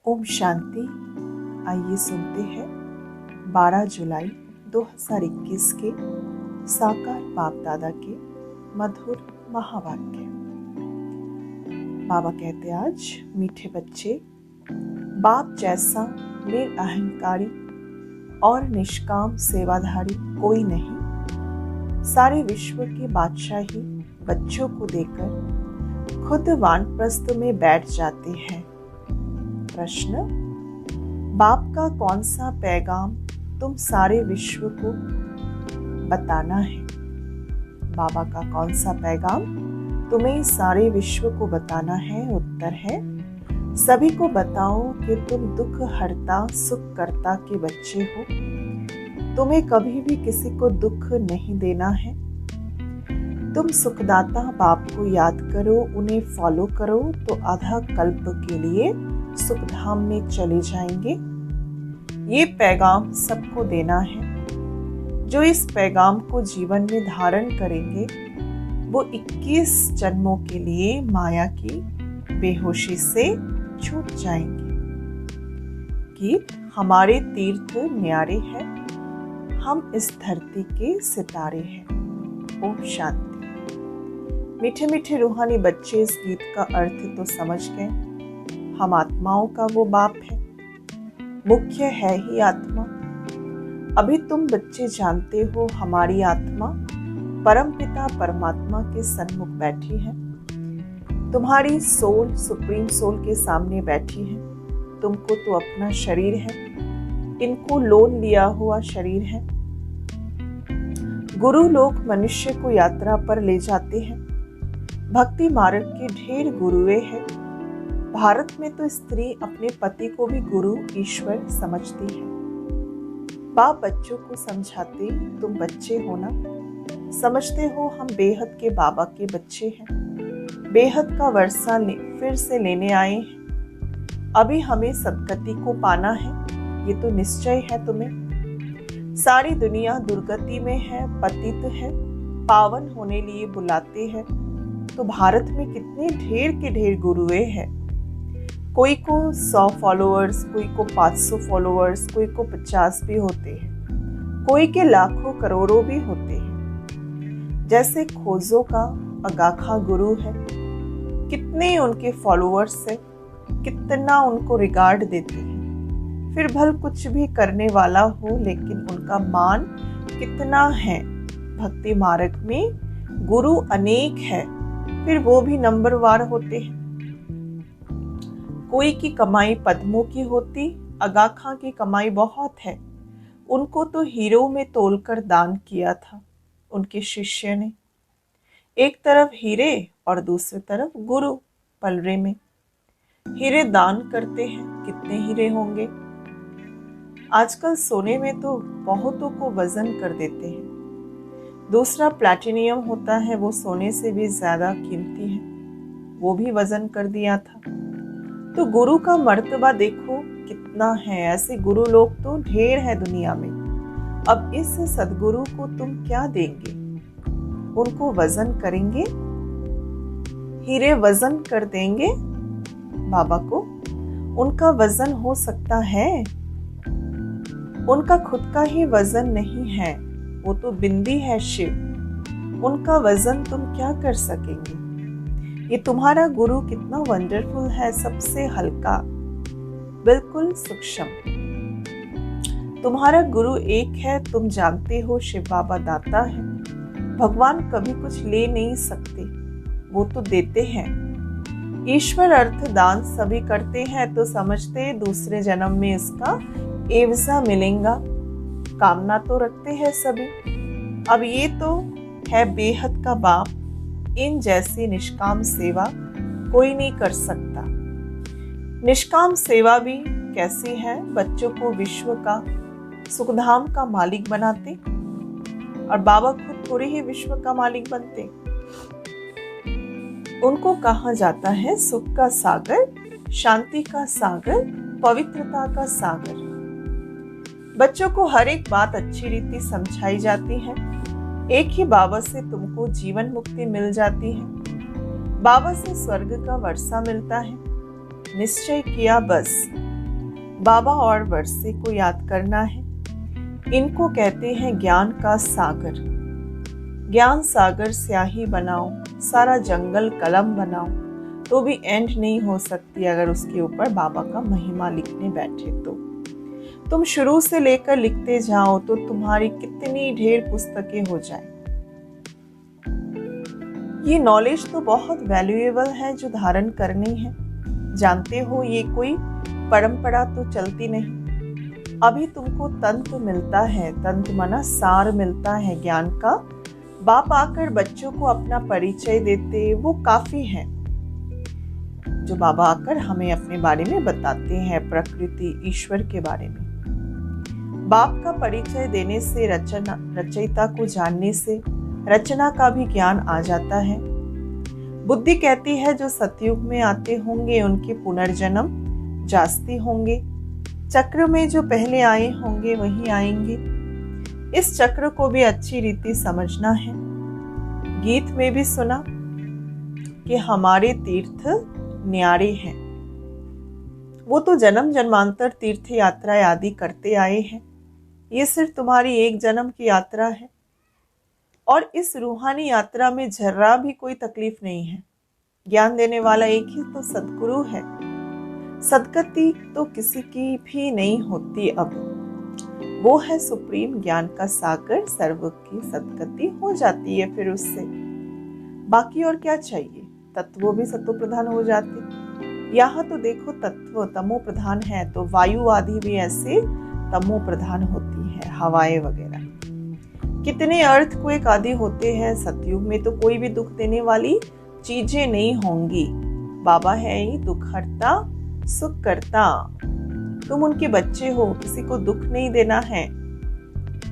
ओम शांति। आइए सुनते हैं 12 जुलाई 2021 के साकार बाप दादा के मधुर महावाक्य। बाबा कहते आज मीठे बच्चे, बाप जैसा निरअहंकारी और निष्काम सेवाधारी कोई नहीं। सारे विश्व की बादशाही बच्चों को देकर खुद वानप्रस्थ में बैठ जाते हैं। प्रश्न, बाप का कौन सा पैगाम तुम सारे विश्व को बताना है? बाबा का कौन सा पैगाम तुम्हें सारे विश्व को बताना है? उत्तर है, सभी को बताओ कि तुम दुख हरता सुख करता के बच्चे हो। तुम्हें कभी भी किसी को दुख नहीं देना है। तुम सुखदाता बाप को याद करो, उन्हें फॉलो करो तो आधा कल्प के लिए सुखधाम में चले जाएंगे। ये पैगाम सबको देना है। जो इस पैगाम को जीवन में धारण करेंगे वो 21 जन्मों के लिए माया की बेहोशी से छूट जाएंगे। कि हमारे तीर्थ न्यारे हैं, हम इस धरती के सितारे हैं। ओम शांति। मीठे मीठे रूहानी बच्चे इस गीत का अर्थ तो समझ गए। हम आत्माओं का वो बाप है, मुख्य है ही आत्मा। अभी तुम बच्चे जानते हो हमारी आत्मा परमपिता परमात्मा के सन्मुख बैठी है। तुम्हारी सोल सुप्रीम सोल के सामने बैठी है। तुमको तो अपना शरीर है, इनको लोन लिया हुआ शरीर है। गुरु लोग मनुष्य को यात्रा पर ले जाते हैं। भक्ति मार्ग के ढेर गुरुए हैं। भारत में तो स्त्री अपने पति को भी गुरु ईश्वर समझती है। बाप बच्चों को समझाते, तुम बच्चे हो ना, समझते हो हम बेहद के बाबा के बच्चे हैं। बेहद का वर्षा फिर से लेने आए हैं। अभी हमें सदगति को पाना है, ये तो निश्चय है तुम्हें। सारी दुनिया दुर्गति में है, पतित है, पावन होने लिए बुलाते हैं। तो भारत में कितने ढेर के ढेर गुरुए हैं। कोई को 100 फॉलोअर्स, कोई को 500 फॉलोअर्स, कोई को 50 भी होते हैं, कोई के लाखों करोड़ों भी होते हैं। जैसे खोजो का अगाखा गुरु है, कितने उनके फॉलोअर्स है, कितना उनको रिगार्ड देते हैं। फिर भल कुछ भी करने वाला हो, लेकिन उनका मान कितना है। भक्ति मार्ग में गुरु अनेक है, फिर वो भी नंबरवार होते हैं। कोई की कमाई पद्मों की होती, अगाखा की कमाई बहुत है। उनको तो हीरो में तोलकर दान किया था उनके शिष्य ने। एक तरफ हीरे और दूसरी तरफ गुरु पलरे में। हीरे दान करते हैं, कितने हीरे होंगे। आजकल सोने में तो बहुतों को वजन कर देते हैं। दूसरा प्लैटिनियम होता है, वो सोने से भी ज्यादा कीमती है, वो भी वजन कर दिया था। तो गुरु का मर्तबा देखो कितना है। ऐसे गुरु लोग तो ढेर है दुनिया में। अब इस सदगुरु को तुम क्या देंगे? उनको वजन करेंगे? हीरे वजन कर देंगे बाबा को? उनका वजन हो सकता है? उनका खुद का ही वजन नहीं है, वो तो बिंदी है शिव। उनका वजन तुम क्या कर सकेंगे? ये तुम्हारा गुरु कितना वंडरफुल है, सबसे हल्का, बिल्कुल सूक्ष्म। तुम्हारा गुरु एक है, तुम जानते हो शिव बाबा दाता है। भगवान कभी कुछ ले नहीं सकते, वो तो देते हैं। ईश्वर अर्थ दान सभी करते हैं, तो समझते दूसरे जन्म में इसका एवजा मिलेगा। कामना तो रखते हैं सभी। अब ये तो है बेहद का बाप। इन जैसी निष्काम सेवा कोई नहीं कर सकता। निष्काम सेवा भी कैसी है? बच्चों को विश्व का सुखधाम का मालिक बनाते, और बाबा खुद थोड़े ही विश्व का मालिक बनते। उनको कहा जाता है सुख का सागर, शांति का सागर, पवित्रता का सागर। बच्चों को हर एक बात अच्छी रीति समझाई जाती है। एक ही बाबा से तुमको जीवन मुक्ति मिल जाती है। बाबा से स्वर्ग का वर्षा मिलता है। निश्चय किया बस बाबा और वर्षे को याद करना है। इनको कहते हैं ज्ञान का सागर। ज्ञान सागर स्याही बनाओ, सारा जंगल कलम बनाओ, तो भी एंड नहीं हो सकती अगर उसके ऊपर बाबा का महिमा लिखने बैठे तो। तुम शुरू से लेकर लिखते जाओ तो तुम्हारी कितनी ढेर पुस्तकें हो जाए। ये नॉलेज तो बहुत वैल्यूएबल है जो धारण करनी है। जानते हो ये कोई परंपरा तो चलती नहीं। अभी तुमको तंत्र मिलता है, तंत्र माना सार मिलता है ज्ञान का। बाप आकर बच्चों को अपना परिचय देते, वो काफी है। जो बाबा आकर हमें अपने बारे में बताते हैं, प्रकृति ईश्वर के बारे में। बाप का परिचय देने से, रचयिता को जानने से रचना का भी ज्ञान आ जाता है। बुद्धि कहती है जो सतयुग में आते होंगे उनके पुनर्जन्म जास्ती होंगे। चक्र में जो पहले आए होंगे वही आएंगे। इस चक्र को भी अच्छी रीति समझना है। गीत में भी सुना कि हमारे तीर्थ न्यारे हैं। वो तो जन्म जन्मांतर तीर्थ यात्रा आदि करते आए हैं। ये सिर्फ तुम्हारी एक जन्म की यात्रा है और इस रूहानी यात्रा में जर्रा भी कोई तकलीफ नहीं है। ज्ञान देने वाला एक ही तो सदगुरु है। सदगति तो किसी की भी नहीं होती अब। वो है सुप्रीम ज्ञान का सागर, सर्व की सदगति हो जाती है फिर उससे। बाकी और क्या चाहिए? तत्व भी सत्व प्रधान हो जाते। यहाँ तो देखो तत्व तमो प्रधान है तो वायु आदि भी ऐसे तमो प्रधान होती है, हवाएं वगैरह। कितने अर्थक्वेक आदि होते हैं। सतयुग में तो कोई भी दुख देने वाली चीजें नहीं होंगी। बाबा है ही दुख हरता सुख करता। तुम उनके बच्चे हो, किसी को दुख नहीं देना है।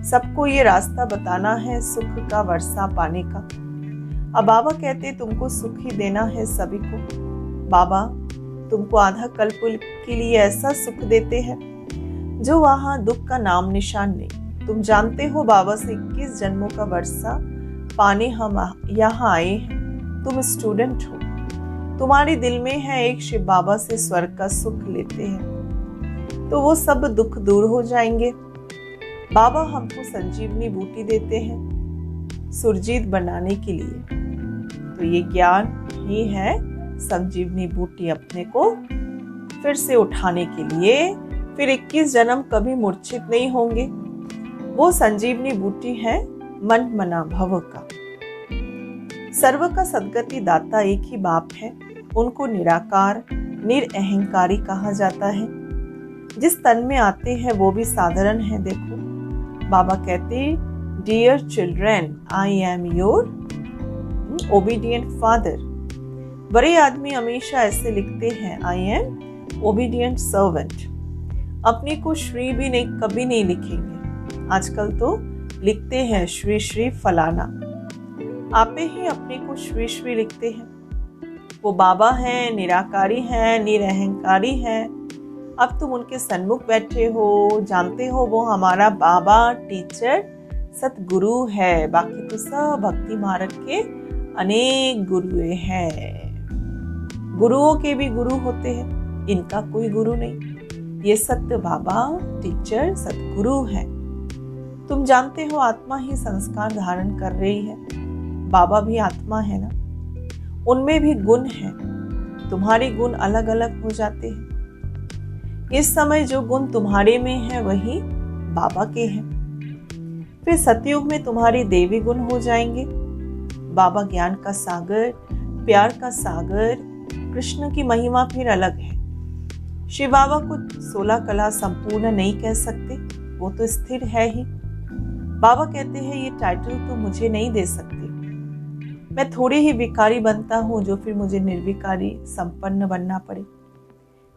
सबको ये रास्ता बताना है सुख का, वर्षा पाने का। अब बाबा कहते तुमको सुख ही देना है सभी को। बाबा तुमको आधा कल्प के लिए ऐसा सुख देते हैं जो वहां दुख का नाम निशान नहीं। तुम जानते हो बाबा से 21 जन्मों का वर्षा पाने हम यहाँ आए हैं। तुम स्टूडेंट हो, तुम्हारे दिल में है एक शिव बाबा से स्वर्ग का सुख लेते हैं तो वो सब दुख दूर हो जाएंगे। बाबा हमको संजीवनी बूटी देते हैं सुरजीत बनाने के लिए। तो ये ज्ञान ही है संजीवनी बूटी, अपने को फिर से उठाने के लिए। फिर 21 जन्म कभी मूर्छित नहीं होंगे। वो संजीवनी बूटी है मन मना भव का। सर्व का सद्गति दाता एक ही बाप है। उनको निराकार निरअहंकारी कहा जाता है। जिस तन में आते हैं वो भी साधारण है। देखो बाबा कहते dear children I am your obedient father. बड़े आदमी हमेशा ऐसे लिखते हैं आई एम ओबीडियंट सर्वेंट। अपने को श्री भी नहीं कभी नहीं लिखेंगे। आजकल तो लिखते हैं श्री श्री फलाना। आपे ही अपने को श्री श्री लिखते हैं। वो बाबा हैं, निराकारी हैं, निरअहंकारी हैं। अब तुम उनके सन्मुख बैठे हो, जानते हो वो हमारा बाबा टीचर सतगुरु है। बाकी तो सब भक्ति मार्ग के अनेक गुरुए हैं। गुरुओं के भी गुरु होते हैं, इनका कोई गुरु नहीं। ये सत्य बाबा टीचर सतगुरु है। तुम जानते हो आत्मा ही संस्कार धारण कर रही है। बाबा भी आत्मा है ना, उनमें भी गुण है। तुम्हारे गुण अलग अलग हो जाते हैं। इस समय जो गुण तुम्हारे में है वही बाबा के हैं। फिर सतयुग में तुम्हारे देवी गुण हो जाएंगे। बाबा ज्ञान का सागर, प्यार का सागर, कृष्ण की महिमा फिर अलग है। शिव बाबा को 16 कला संपूर्ण नहीं कह सकते, वो तो स्थिर है ही। बाबा कहते हैं ये टाइटल तो मुझे नहीं दे सकते। मैं थोड़े ही विकारी बनता हूँ जो फिर मुझे निर्विकारी संपन्न बनना पड़े।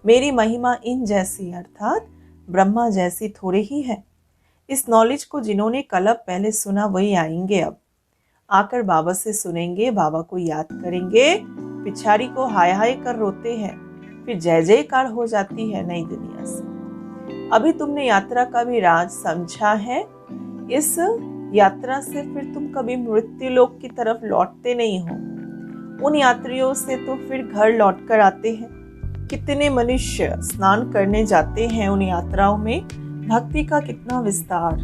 मेरी महिमा इन जैसी अर्थात ब्रह्मा जैसी थोड़े ही है। इस नॉलेज को जिन्होंने कल्प पहले सुना वही आएंगे। अब आकर बाबा से सुनेंगे, बाबा को याद करेंगे। पिछाड़ी को हाय हाय कर रोते हैं, फिर जय जयकार हो जाती है नई दुनिया से। अभी तुमने यात्रा का भी राज समझा है। इस यात्रा से फिर तुम कभी मृत्यु लोक की तरफ लौटते नहीं हो। उन यात्रियों से तो फिर घर लौट कर आते हैं। कितने मनुष्य स्नान करने जाते हैं उन यात्राओं में, भक्ति का कितना विस्तार।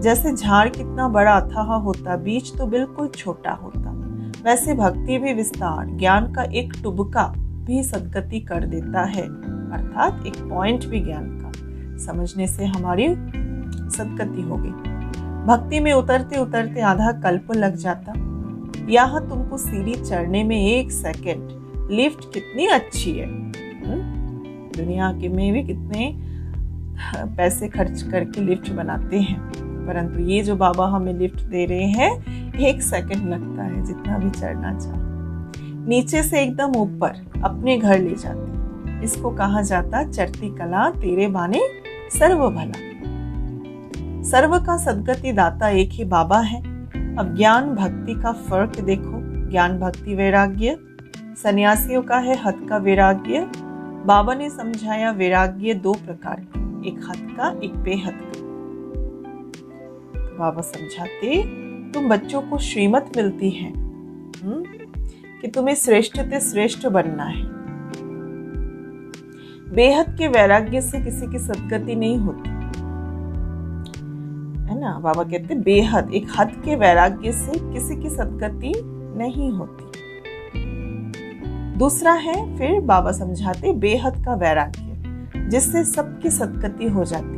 जैसे झाड़ कितना बड़ा अथाह होता, बीज तो बिल्कुल छोटा होता, वैसे भक्ति भी विस्तार, ज्ञान का एक टुबका भी सद्गति कर देता है, अर्थात एक पॉइंट भी ज्ञान का समझने से हमारी सद्गति हो गई। भक्ति में उतरते उतरते आधा कल्प लग जाता। यहाँ तुमको सीढ़ी चढ़ने में 1 सेकंड, लिफ्ट कितनी अच्छी है। दुनिया के में भी कितने पैसे खर्च करके लिफ्ट बनाते हैं, परंतु ये जो बाबा हमें लिफ्ट दे रहे हैं 1 सेकंड लगता है, जितना भी चढ़ना चाहो। नीचे से एकदम ऊपर अपने घर ले जाते, इसको कहा जाता चढ़ती कला तेरे बाने सर्व भला। सर्व का सद्गति दाता एक ही बाबा है। अब ज्ञान भक्ति का फर्क देखो। ज्ञान भक्ति वैराग्य सन्यासियों का है, हद का वैराग्य। बाबा ने समझाया वैराग्य 2 प्रकार के, एक हद का, एक बेहद का। बाबा समझाते तुम बच्चों को श्रीमत मिलती है कि तुम्हें श्रेष्ठ से श्रेष्ठ बनना है। बेहद के वैराग्य से किसी की सद्गति नहीं होती है ना। बाबा कहते बेहद, एक हद के वैराग्य से किसी की सद्गति नहीं होती। दूसरा है फिर बाबा समझाते बेहद का वैराग्य, जिससे सबकी सद्गति हो जाती है।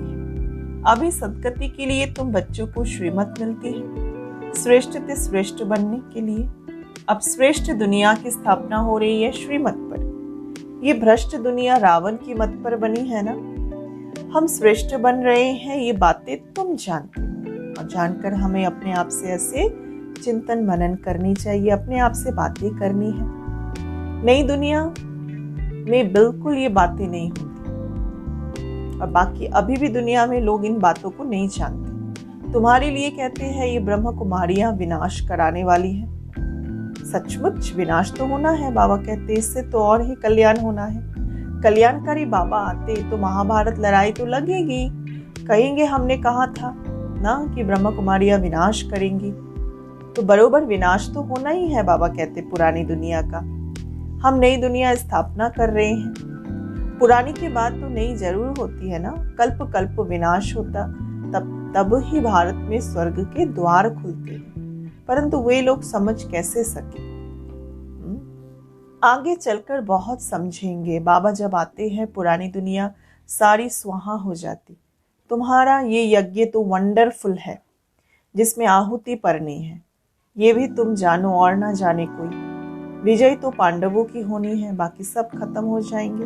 अभी सद्गति के लिए तुम बच्चों को श्रीमत मिलती है, श्रेष्ठ से श्रेष्ठ बनने के लिए। अब श्रेष्ठ दुनिया की स्थापना हो रही है श्रीमत पर। ये भ्रष्ट दुनिया रावण की मत पर बनी है ना। हम श्रेष्ठ बन रहे हैं, ये बातें तुम जानते हो, और जानकर हमें अपने आप से ऐसे चिंतन मनन करनी चाहिए, अपने आप से बातें करनी है। नई दुनिया में बिल्कुल ये बातें नहीं होती, और बाकी अभी भी दुनिया में लोग इन बातों को नहीं जानते। तुम्हारे लिए कहते हैं ये ब्रह्म कुमारियां विनाश कराने वाली है। सचमुच विनाश तो होना है, बाबा कहते इससे तो और ही कल्याण होना है। कल्याणकारी बाबा आते तो महाभारत लड़ाई तो लगेगी। कहेंगे हमने कहा था ना कि ब्रह्म कुमारियां विनाश करेंगी, तो बरोबर विनाश तो होना ही है। बाबा कहते पुरानी दुनिया का, हम नई दुनिया स्थापना कर रहे हैं। पुरानी के बाद तो नई जरूर होती है ना। कल्प कल्प विनाश होता, तब ही भारत में स्वर्ग के द्वार खुलते हैं, परंतु वे लोग समझ कैसे सके। आगे चलकर बहुत समझेंगे। बाबा जब आते हैं पुरानी दुनिया सारी स्वाहा हो जाती। तुम्हारा ये यज्ञ तो वंडरफुल है, जिसमें आहुति परनी है, ये भी तुम जानो और ना जाने कोई। विजय तो पांडवों की होनी है, बाकी सब खत्म हो जाएंगे।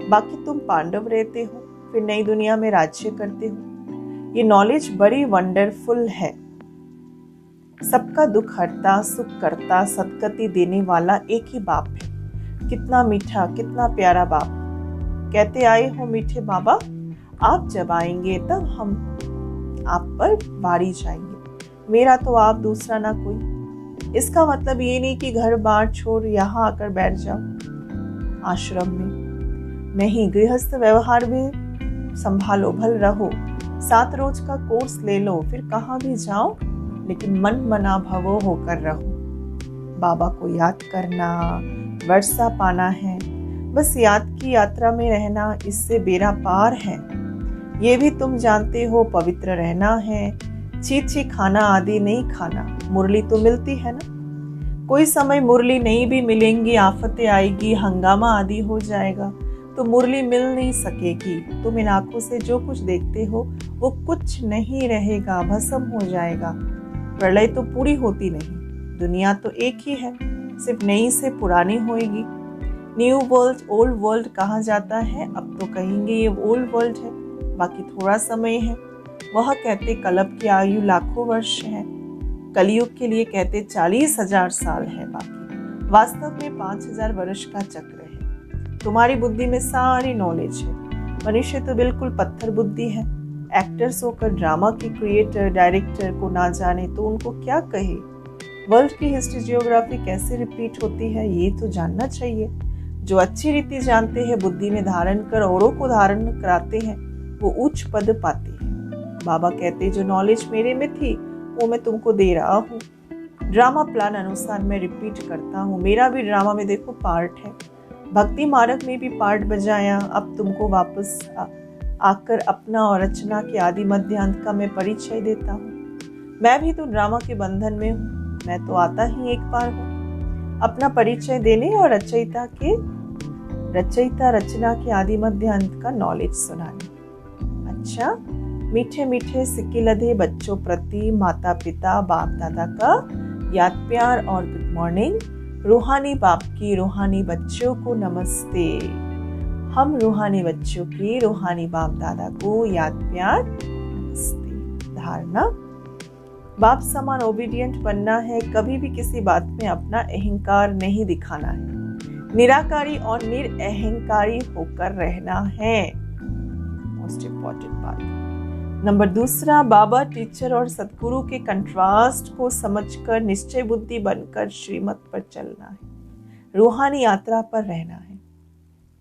बाकी तुम पांडव रहते हो, फिर नई दुनिया में राज्य करते हो। ये नॉलेज बड़ी वंडरफुल है। सबका दुख हरता, सुख करता, सद्गति देने वाला एक ही बाप है। कितना मीठा, कितना प्यारा बाप। कहते आए हो मीठे बाबा, आप जब आएंगे तब हम आप पर बारी जाएंगे। मेरा तो आप, दूसरा ना कोई। इसका मतलब ये नहीं कि घर बार छोड़ यहाँ आकर बैठ जाओ आश्रम में। नहीं, गृहस्थ व्यवहार में संभालो, भल रहो। 7 रोज का कोर्स ले लो, फिर कहाँ भी जाओ, लेकिन मन मना भवो होकर रहो। बाबा को याद करना, वर्षा पाना है, बस याद की यात्रा में रहना, इससे बेड़ा पार है। ये भी तुम जानते हो, पवित्र रहना है। छी खाना आदि नहीं खाना। मुरली तो मिलती है ना। कोई समय मुरली नहीं भी मिलेंगी, आफतें आएगी, हंगामा आदि हो जाएगा, तो मुरली मिल नहीं सकेगी। तुम इन आंखों से जो कुछ देखते हो वो कुछ नहीं रहेगा, भस्म हो जाएगा। प्रलय तो पूरी होती नहीं, दुनिया तो एक ही है, सिर्फ नई से पुरानी होएगी। न्यू वर्ल्ड, ओल्ड वर्ल्ड कहा जाता है। अब तो कहेंगे ये ओल्ड वर्ल्ड है, बाकी थोड़ा समय है। वह कहते कल्प की आयु लाखों वर्ष है, कलयुग के लिए कहते 40,000 साल है, बाकी वास्तव में 5,000 वर्ष का चक्र है। तुम्हारी बुद्धि में सारी नॉलेज है। मनुष्य तो बिल्कुल पत्थर बुद्धि है। एक्टर्स होकर ड्रामा के क्रिएटर, डायरेक्टर को ना जाने तो उनको क्या कहे। वर्ल्ड की हिस्ट्री, जियोग्राफी कैसे रिपीट होती है, ये तो जानना चाहिए। जो अच्छी रीति जानते हैं, बुद्धि में धारण कर औरों को धारण कराते हैं, वो उच्च पद पाते हैं। बाबा कहते जो नॉलेज मेरे में थी वो मैं तुमको दे रहा हूँ। ड्रामा प्लान अनुसार मैं रिपीट करता हूँ। मेरा भी ड्रामा में देखो पार्ट है। भक्ति मार्ग में भी पार्ट बजाया, अब तुमको वापस आकर अपना और रचना के आदि मध्य अंत का मैं परिचय देता हूँ। मैं भी तो ड्रामा के बंधन में हूँ, मैं तो आता ही एक बार हूँ अपना परिचय देने और रचयिता रचना के आदि मध्य अंत का नॉलेज सुनाने। अच्छा, मीठे मीठे सिक्के लदे बच्चों प्रति माता पिता बाप दादा का याद प्यार और गुड मॉर्निंग। रूहानी बाप की रूहानी बच्चों को नमस्ते। हम रूहानी बच्चों के रूहानी बाप दादा को याद प्यार नमस्ते। धारणा, बाप समान ओबीडियंट बनना है, कभी भी किसी बात में अपना अहंकार नहीं दिखाना है, निराकारी और निरअहंकारी होकर रहना है। मोस्ट इम्पोर्टेंट बात। नंबर 2, बाबा टीचर और सदगुरु के कंट्रास्ट को समझकर निश्चय बुद्धि बनकर श्रीमत पर चलना है, रूहानी यात्रा पर रहना है।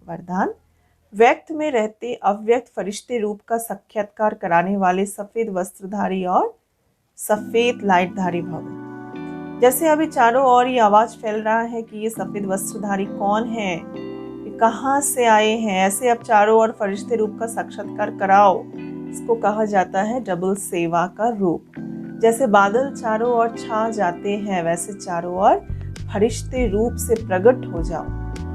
वरदान, व्यक्त में रहते अव्यक्त फरिश्ते रूप का साक्षात्कार कराने वाले सफेद वस्त्रधारी और सफेद लाइटधारी भव। जैसे अभी चारों ओर ये आवाज फैल रहा है कि ये सफेद वस्त्रधारी कौन है, ये कहाँ से आए हैं, ऐसे अब चारों ओर फरिश्ते रूप का साक्षात्कार कराओ। इसको कहा जाता है डबल सेवा का रूप। जैसे बादल चारों ओर छा जाते हैं, वैसे चारों ओर फरिश्ते रूप से प्रकट हो जाओ,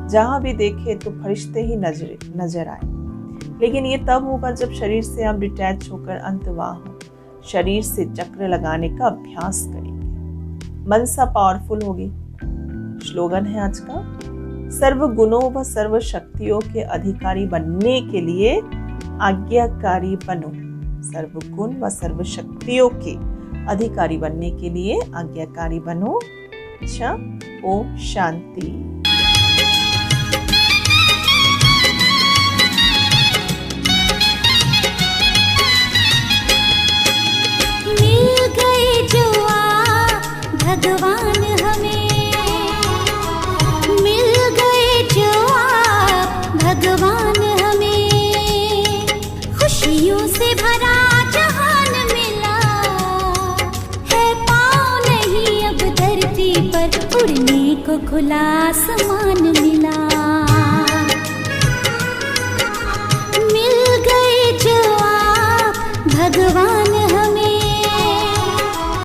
जहां भी देखे तो फरिश्ते ही नजर आए। लेकिन ये तब होगा जब शरीर से हम डिटैच होकर अंतवाह हो, शरीर से चक्र लगाने का अभ्यास करेंगे। मनसा पावरफुल होगी। स्लोगन है आज का, सर्व गुणों व सर्व शक्तियों के अधिकारी बनने के लिए आज्ञाकारी बनो। सर्व गुण व सर्व शक्तियों के अधिकारी बनने के लिए आज्ञाकारी बनो। अच्छा, ओम शांति। मिल गए जो भगवान हमें, मिल गए जो भगवान हमें, खुशियों से भरा जहान मिला है, पाँव नहीं अब धरती पर, उड़ने को खुला आसमान में।